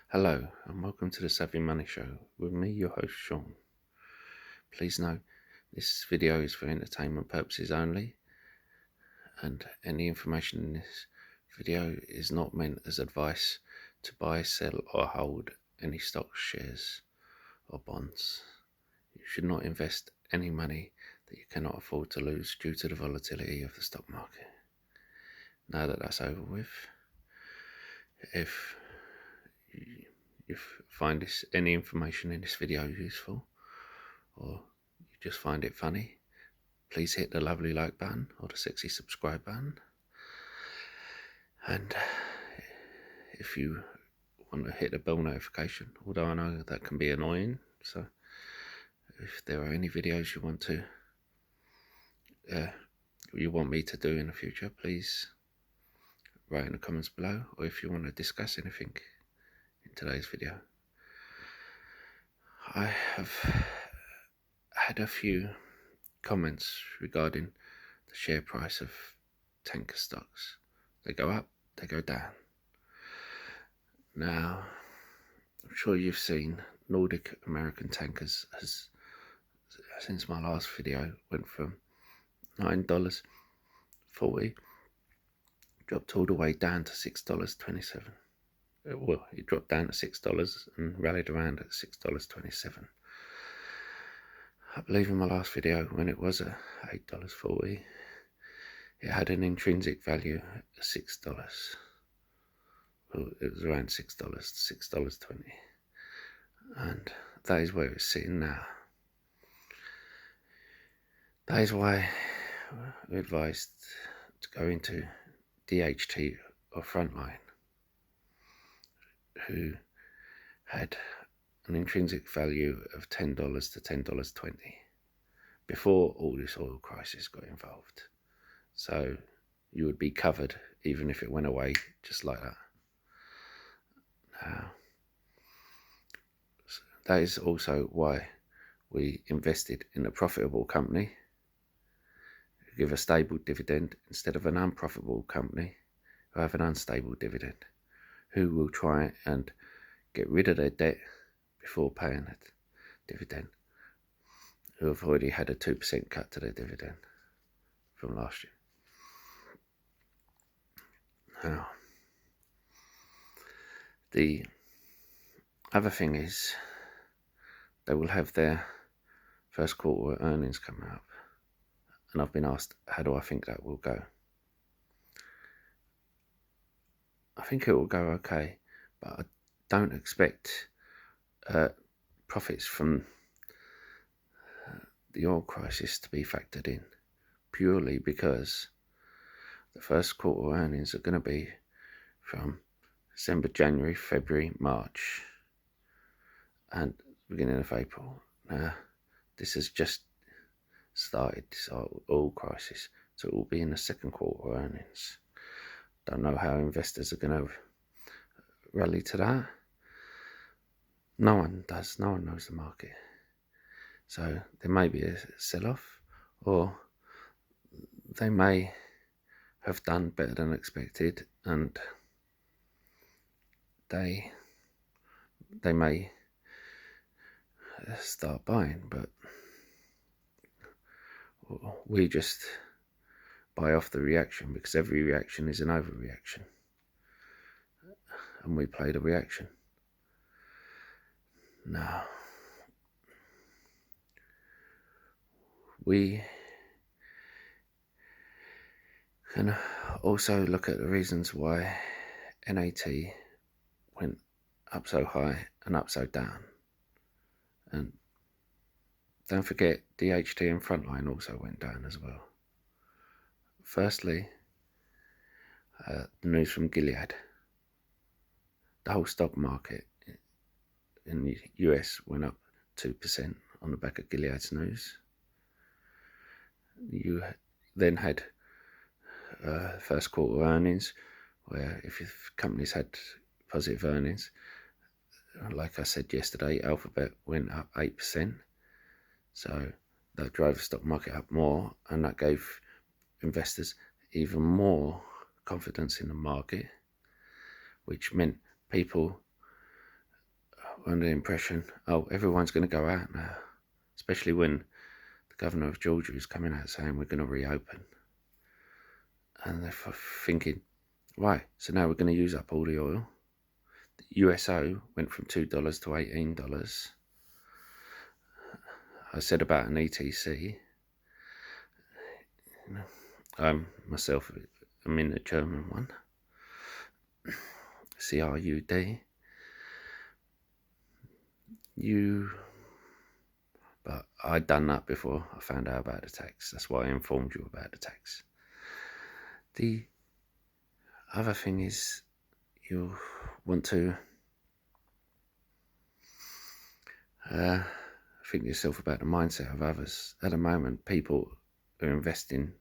Hello, and welcome to the Savvy Money Show with me, your host Sean. Please note this video is for entertainment purposes only, and any information in this video is not meant as advice to buy, sell, or hold any stocks, shares, or bonds. You should not invest any money that you cannot afford to lose due to the volatility of the stock market. Now that that's over with, if you find any information in this video useful, or you just find it funny, please hit the lovely like button or the sexy subscribe button. And if you want to hit the bell notification, although I know that can be annoying, so if there are any videos you want me to do in the future, please write in the comments below, or if you want to discuss anything in today's video. I have had a few comments regarding the share price of tanker stocks. They go up, they go down. Now, I'm sure you've seen Nordic American Tankers has, since my last video, went from $9.40, dropped all the way down to $6.27. Well, it dropped down to $6 and rallied around at $6.27. I believe in my last video, when it was at $8.40, it had an intrinsic value of $6. Well, it was around $6, $6.20. And that is where it's sitting now. That is why we're advised to go into DHT or Frontline, who had an intrinsic value of $10 to $10.20 before all this oil crisis got involved. So you would be covered even if it went away just like that. Now, that is also why we invested in a profitable company who give a stable dividend instead of an unprofitable company who have an unstable dividend, who will try and get rid of their debt before paying that dividend, who have already had a 2% cut to their dividend from last year. Now, the other thing is they will have their first quarter earnings coming up, and I've been asked how do I think that will go. I think it will go okay, but I don't expect profits from the oil crisis to be factored in, purely because the first quarter earnings are going to be from December, January, February, March, and beginning of April. Now, this has just started, this oil crisis, so it will be in the second quarter earnings. Don't know how investors are going to rally to that. No one does. No one knows the market. So there may be a sell-off, or they may have done better than expected, and they may start buying, but we just buy off the reaction, because every reaction is an overreaction, and we play the reaction. Now, we can also look at the reasons why NAT went up so high and up so down. And don't forget, DHT and Frontline also went down as well. Firstly, the news from Gilead. The whole stock market in the US went up 2% on the back of Gilead's news. You then had first quarter earnings, where if companies had positive earnings, like I said yesterday, Alphabet went up 8%. So that drove the stock market up more, and that gave investors even more confidence in the market, which meant people under the impression, oh, everyone's going to go out now, especially when the governor of Georgia is coming out saying we're going to reopen. And they're thinking, right, so now we're going to use up all the oil. The USO went from $2 to $18. I said about an ETC. Myself, I'm in the German one. CRUD. But I'd done that before I found out about the tax. That's why I informed you about the tax. The other thing is, you want to think to yourself about the mindset of others. At the moment, people are investing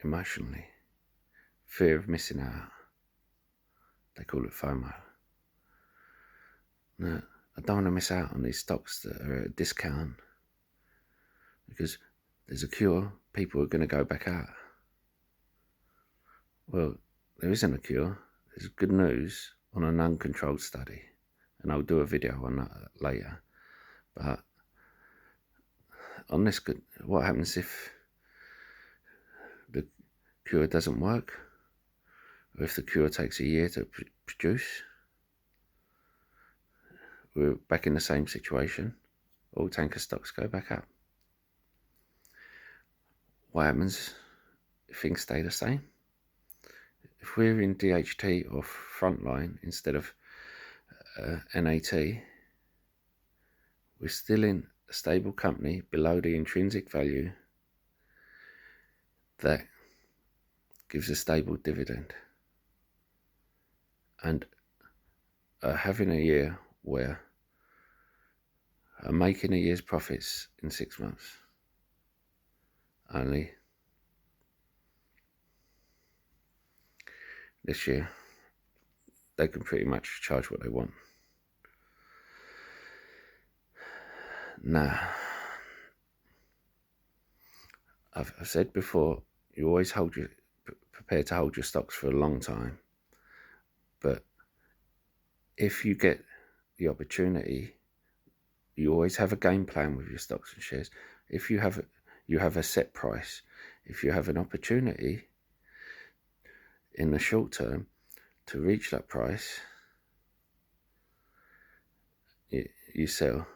emotionally. Fear of missing out. They call it FOMO. No, I don't want to miss out on these stocks that are at a discount, because there's a cure, people are going to go back out. Well, there isn't a cure. There's good news on an uncontrolled study, and I'll do a video on that later. But on this, what happens if the cure doesn't work, or if the cure takes a year to produce? We're back in the same situation. All tanker stocks go back up. What happens if things stay the same? If we're in DHT or Frontline instead of NAT, we're still in a stable company below the intrinsic value that gives a stable dividend, and having a year where I'm making a year's profits in 6 months only. This year, they can pretty much charge what they want. Now, I've said before, you always prepare to hold your stocks for a long time. But if you get the opportunity, you always have a game plan with your stocks and shares. If you have a set price, if you have an opportunity in the short term to reach that price, you sell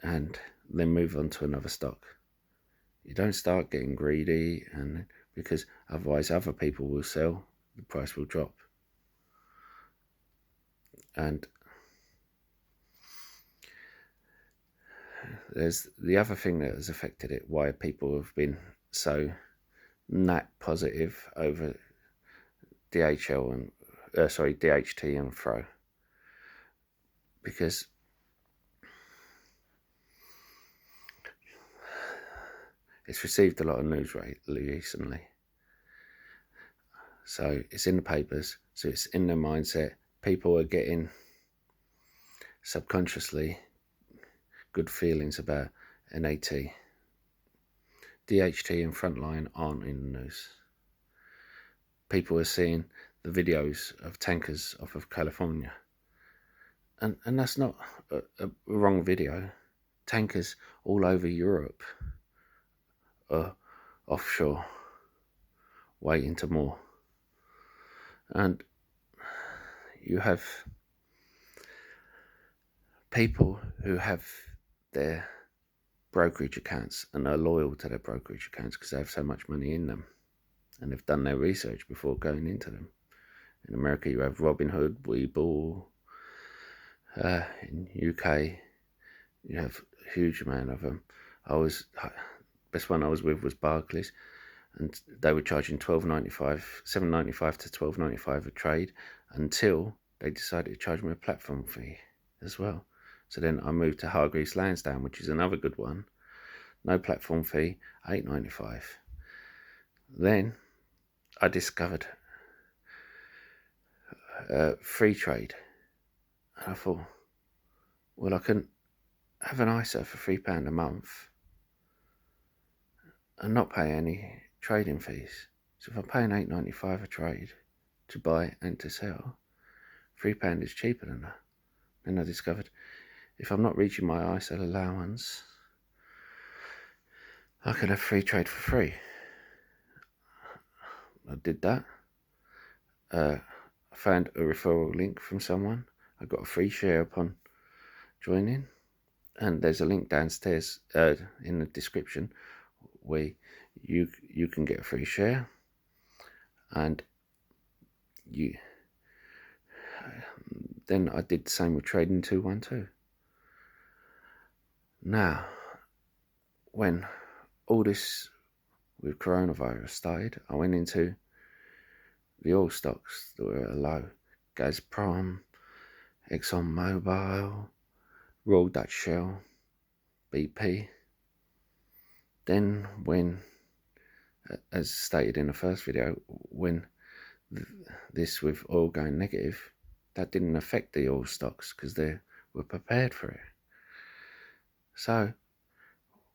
and then move on to another stock. You don't start getting greedy, and because otherwise other people will sell, the price will drop. And there's the other thing that has affected it, why people have been so net positive over DHT and Fro, because it's received a lot of news recently. So it's in the papers, so it's in their mindset. People are getting subconsciously good feelings about NAT. DHT and Frontline aren't in the news. People are seeing the videos of tankers off of California. And that's not a wrong video. Tankers all over Europe are offshore, waiting to moor. And you have people who have their brokerage accounts and are loyal to their brokerage accounts because they have so much money in them, and they've done their research before going into them. In America, you have Robinhood, Webull. In UK, you have a huge amount of them. Best one I was with was Barclays, and they were charging $7.95 to $12.95 a trade, until they decided to charge me a platform fee as well. So then I moved to Hargreaves Lansdown, which is another good one. No platform fee, $8.95. Then I discovered free trade, and I thought, well, I can have an ISA for £3 a month and not pay any trading fees. So if I'm paying $8.95 a trade to buy and to sell, £3 is cheaper than that. Then I discovered if I'm not reaching my ISA allowance, I could have free trade for free. I did that. I found a referral link from someone. I got a free share upon joining, and there's a link downstairs in the description where you can get a free share, and then I did the same with Trading 212. Now, when all this with coronavirus started, I went into the oil stocks that were low: Gazprom, ExxonMobil, Royal Dutch Shell, BP. Then when, as stated in the first video, when this with oil going negative, that didn't affect the oil stocks because they were prepared for it. So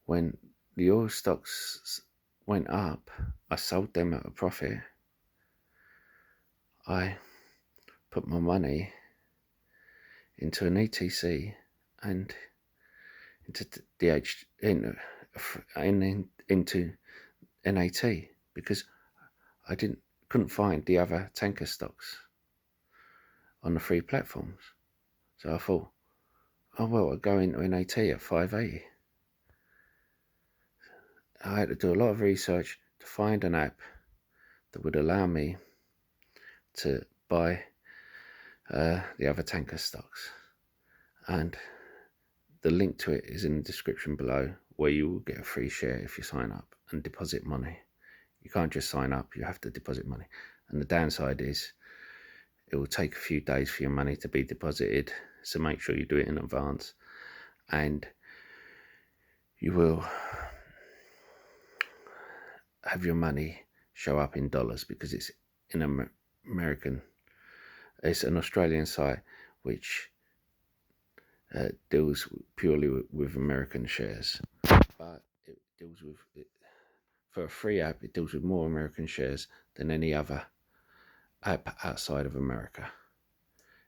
when the oil stocks went up, I sold them at a profit. I put my money into an ETC and into NAT because I couldn't find the other tanker stocks on the free platforms. So I thought, oh well, I'll go into NAT at 580. I had to do a lot of research to find an app that would allow me to buy the other tanker stocks, and the link to it is in the description below, where you will get a free share if you sign up and deposit money. You can't just sign up, you have to deposit money. And the downside is it will take a few days for your money to be deposited, so make sure you do it in advance, and you will have your money show up in dollars because it's in American. It's an Australian site which deals purely with American shares, but it deals with it, for a free app, it deals with more American shares than any other app outside of America.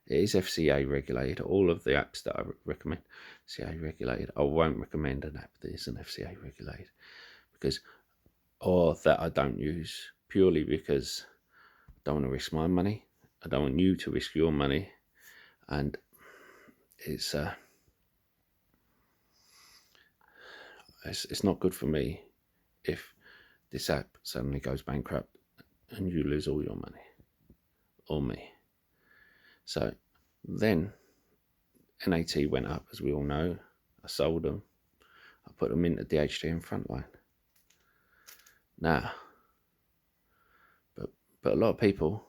It is FCA regulated. All of the apps that I recommend FCA regulated. I won't recommend an app that isn't FCA regulated or that I don't use, purely because I don't want to risk my money. I don't want you to risk your money, and it's not good for me if this app suddenly goes bankrupt and you lose all your money, or me. So then NAT went up, as we all know. I sold them. I put them into DHT and Frontline. Now, but a lot of people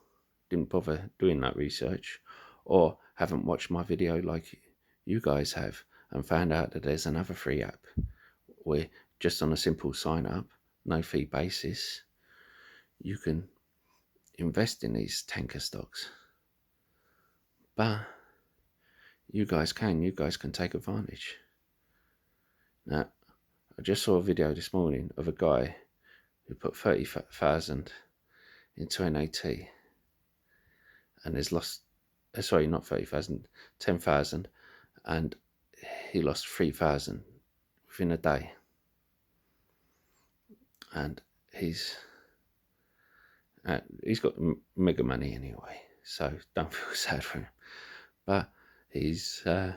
didn't bother doing that research, or haven't watched my video like you guys have and found out that there's another free app where just on a simple sign up, no fee basis, you can invest in these tanker stocks. But you guys can take advantage. Now, I just saw a video this morning of a guy who put 30,000 into NAT and has lost, sorry, not 30,000, 10,000, and he lost 3,000 within a day. And he's got mega money anyway, so don't feel sad for him. But he's going,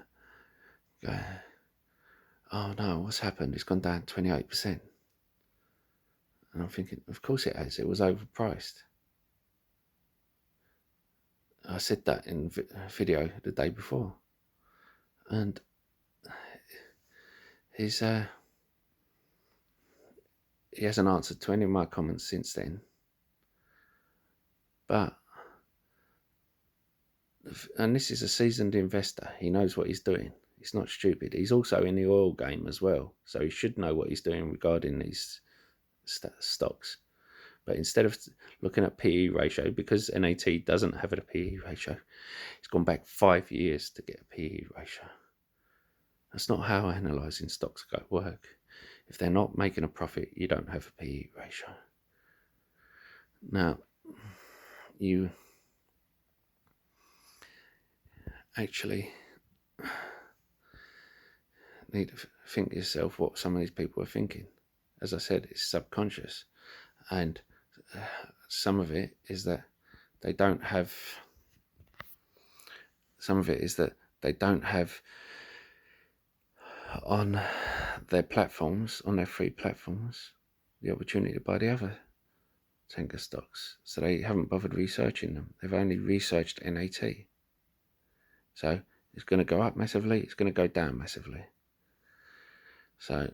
oh no, what's happened? It's gone down 28%. And I'm thinking, of course it has. It was overpriced. I said that in a video the day before. And he hasn't answered to any of my comments since then. And this is a seasoned investor. He knows what he's doing. He's not stupid. He's also in the oil game as well, so he should know what he's doing regarding these stocks. But instead of looking at PE ratio, because NAT doesn't have a PE ratio, it's gone back 5 years to get a PE ratio. That's not how analysing stocks work. If they're not making a profit, you don't have a PE ratio. Now, actually need to think yourself what some of these people are thinking. As I said, it's subconscious, and some of it is that they don't have. Some of it is that they don't have on their platforms, on their free platforms, the opportunity to buy the other tanker stocks. So they haven't bothered researching them. They've only researched NAT. So it's going to go up massively, it's going to go down massively. So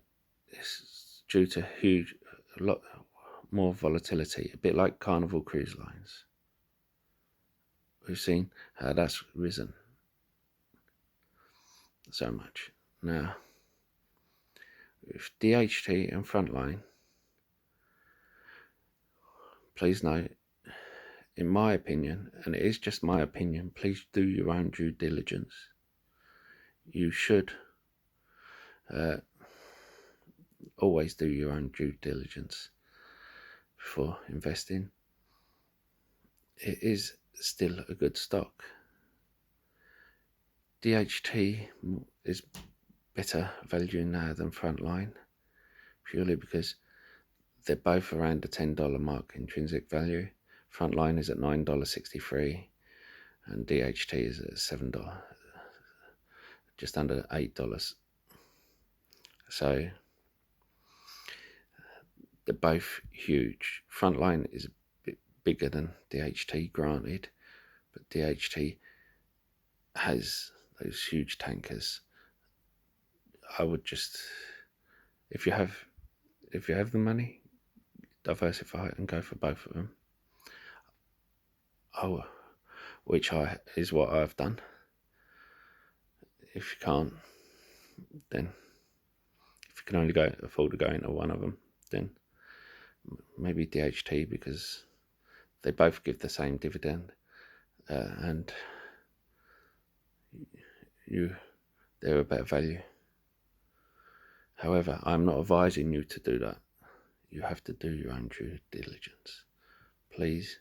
it's due to a lot more volatility, a bit like Carnival Cruise Lines. We've seen how that's risen so much. Now, with DHT and Frontline, please note, in my opinion, and it is just my opinion, please do your own due diligence. You should always do your own due diligence before investing. It is still a good stock. DHT is better value now than Frontline, purely because they're both around the $10 mark intrinsic value. Frontline is at $9.63 and DHT is at $7, just under $8. So they're both huge. Frontline is a bit bigger than DHT, granted, but DHT has those huge tankers. I would just, if you have the money, diversify and go for both of them. Which is what I've done. If you can't, then if you can only afford to go into one of them, then maybe DHT, because they both give the same dividend, and they're a better value. However, I'm not advising you to do that. You have to do your own due diligence. Please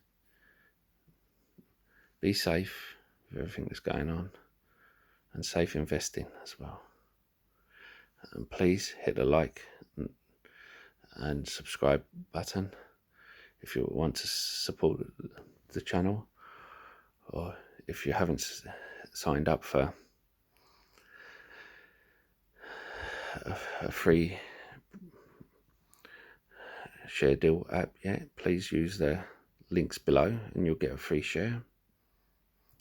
be safe with everything that's going on, and safe investing as well. And please hit the like and subscribe button if you want to support the channel, or if you haven't signed up for a free share deal app yet, please use the links below and you'll get a free share.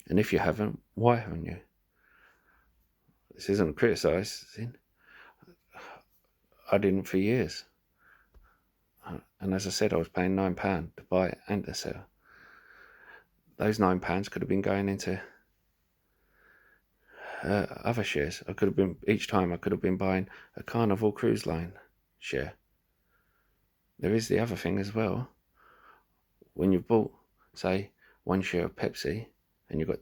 And if you haven't, why haven't you? This isn't criticising. I didn't for years. And as I said, I was paying £9 to buy and to sell. Those £9 could have been going into other shares. Each time I could have been buying a Carnival Cruise Line share. There is the other thing as well. When you've bought, say, one share of Pepsi and you've got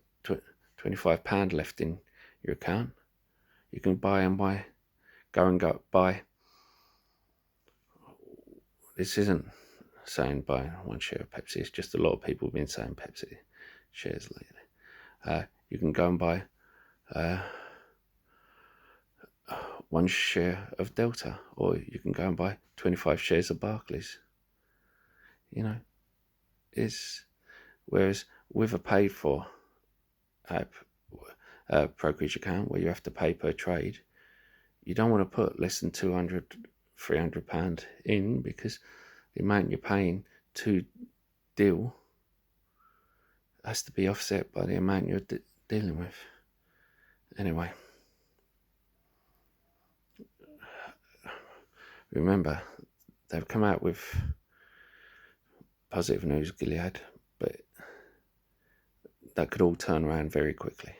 £25 left in your account, you can buy. This isn't saying buy one share of Pepsi, it's just a lot of people have been saying Pepsi shares lately. You can go and buy one share of Delta, or you can go and buy 25 shares of Barclays. Whereas with a paid for app, brokerage account where you have to pay per trade, you don't want to put less than £200-300 in, because the amount you're paying to deal has to be offset by the amount you're dealing with. Anyway, remember, they've come out with positive news, Gilead, but that could all turn around very quickly.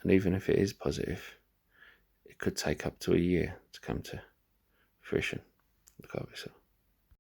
And even if it is positive, it could take up to a year to come to fruition. Look after yourself.